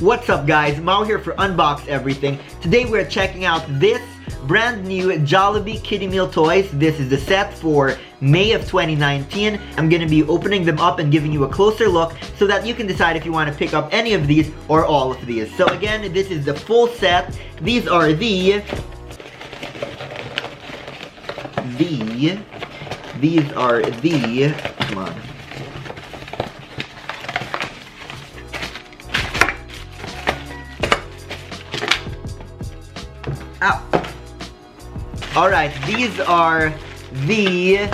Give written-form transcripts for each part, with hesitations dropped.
What's up guys, Mao here for Unbox Everything. Today we're checking out this brand new Jollibee Kiddie Meal toys. This is the set for May of 2019. I'm gonna be opening them up and giving you a closer look so that you can decide if you want to pick up any of these or all of these. So again, this is the full set. These are these are the, come on. Ow. Alright, these are the,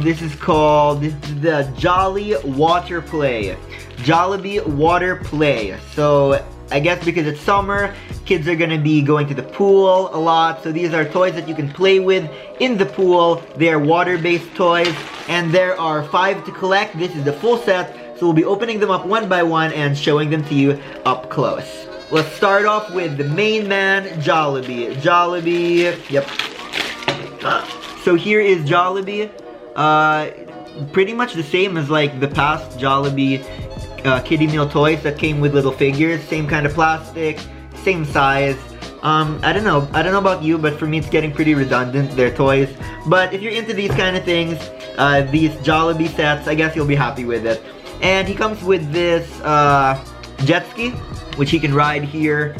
this is called the Jolly Water Play. Jollibee Water Play. So, I guess because it's summer, kids are gonna be going to the pool a lot. So these are toys that you can play with in the pool. They are water-based toys, and there are 5 to collect. This is the full set, so we'll be opening them up one by one and showing them to you up close. Let's start off with the main man, Jollibee. Jollibee, yep. So here is Jollibee. Pretty much the same as like the past Jollibee Kiddie Meal toys that came with little figures. Same kind of plastic, same size. I don't know about you, but for me it's getting pretty redundant, their toys. But if you're into these kind of things, these Jollibee sets, I guess you'll be happy with it. And he comes with this jet ski, which he can ride here.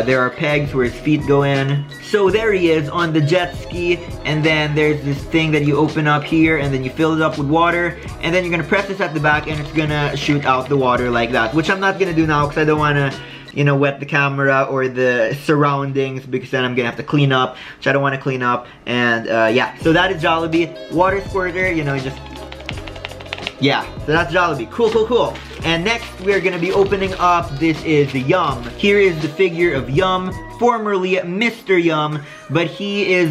There are pegs where his feet go in. So there he is on the jet ski, and then there's this thing that you open up here, and then you fill it up with water, and then you're gonna press this at the back, and it's gonna shoot out the water like that, which I'm not gonna do now because I don't wanna, you know, wet the camera or the surroundings, because then I'm gonna have to clean up, which I don't wanna clean up. And yeah, so that is Jollibee. Water squirter, you know, just, yeah, so that's Jollibee. Cool, cool, cool. And next, we're gonna be opening up, this is the Yum. Here is the figure of Yum, formerly Mr. Yum, but he is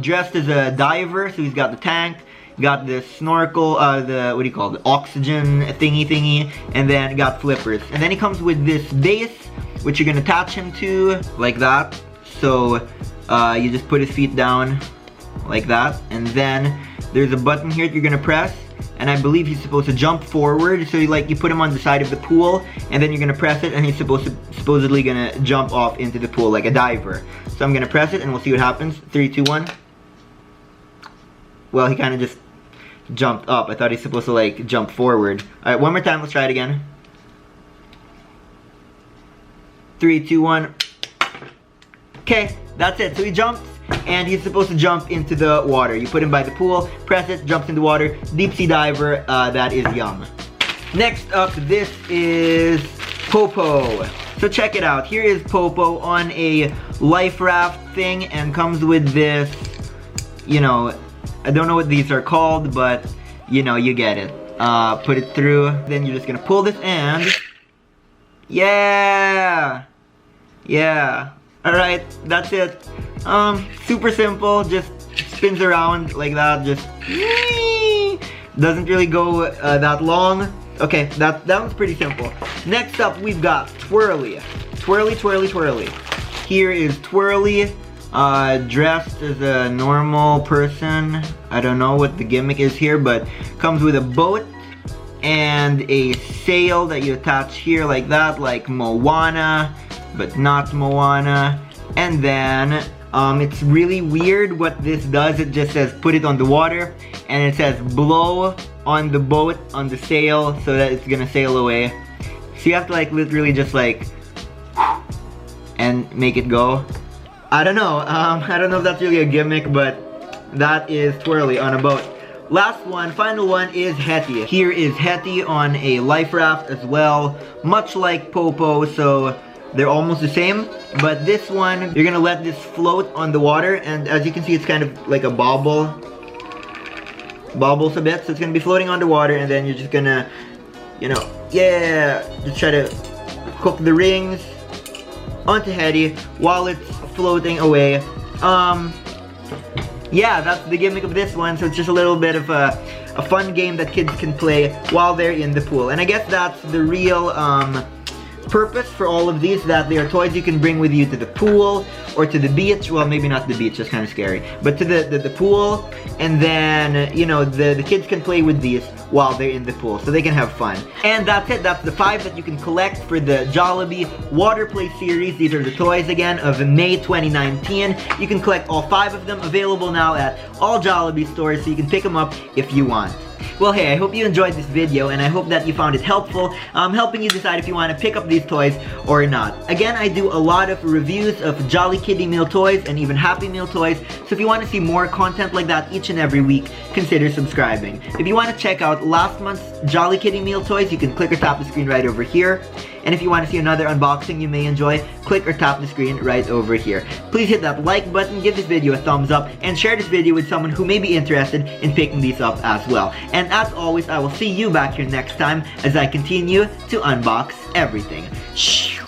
dressed as a diver, so he's got the tank, got the snorkel, the, what do you call it, the oxygen thingy, and then got flippers. And then he comes with this base, which you're gonna attach him to, like that. So, you just put his feet down, like that, and then there's a button here that you're gonna press, and I believe he's supposed to jump forward. So you put him on the side of the pool, and then you're gonna press it, and he's supposedly gonna jump off into the pool like a diver. So I'm gonna press it, and we'll see what happens. 3, 2, 1. Well, he kind of just jumped up. I thought he's supposed to like jump forward. All right, one more time. Let's try it again. 3, 2, 1. Okay, that's it. So he jumps, and he's supposed to jump into the water. You put him by the pool, press it, jumps in the water, deep sea diver, that is Yum. Next up, this is Popo. So check it out. Here is Popo on a life raft thing, and comes with this, you know, I don't know what these are called, but you know, you get it. Put it through, then you're just gonna pull this and, yeah! Yeah. Alright, that's it. Super simple, just spins around like that, just doesn't really go that long. Okay, that one's pretty simple. Next up, we've got Twirly. Twirly, Twirly, Twirly. Here is Twirly, dressed as a normal person. I don't know what the gimmick is here, but comes with a boat and a sail that you attach here like that, like Moana, but not Moana. And then it's really weird what this does. It just says put it on the water, and it says blow on the boat, on the sail, so that it's gonna sail away. So you have to like literally just like and make it go. I don't know. I don't know if that's really a gimmick, but that is Twirly on a boat. Last one, final one is Hetty. Here is Hetty on a life raft as well, much like Popo, so they're almost the same. But this one, you're gonna let this float on the water, and as you can see, it's kind of like a bobbles a bit, so it's gonna be floating on the water, and then you're just gonna, you know, yeah, just try to hook the rings onto Hetty while it's floating away. Yeah, that's the gimmick of this one. So it's just a little bit of a fun game that kids can play while they're in the pool. And I guess that's the real purpose for all of these, that they are toys you can bring with you to the pool, or to the beach. Well, maybe not the beach, that's kind of scary. But to the pool, and then, you know, the kids can play with these while they're in the pool, so they can have fun. And that's it. That's the 5 that you can collect for the Jollibee Water Play series. These are the toys again of May 2019. You can collect all 5 of them, available now at all Jollibee stores, so you can pick them up if you want. Well, hey, I hope you enjoyed this video, and I hope that you found it helpful, helping you decide if you want to pick up these toys or not. Again, I do a lot of reviews of Jolly Kiddie Meal toys and even Happy Meal toys, so if you want to see more content like that each and every week, consider subscribing. If you want to check out last month's Jolly Kiddie Meal toys, you can click or tap the screen right over here. And if you want to see another unboxing you may enjoy, click or tap the screen right over here. Please hit that like button, give this video a thumbs up, and share this video with someone who may be interested in picking these up as well. And as always, I will see you back here next time as I continue to unbox everything. Shh.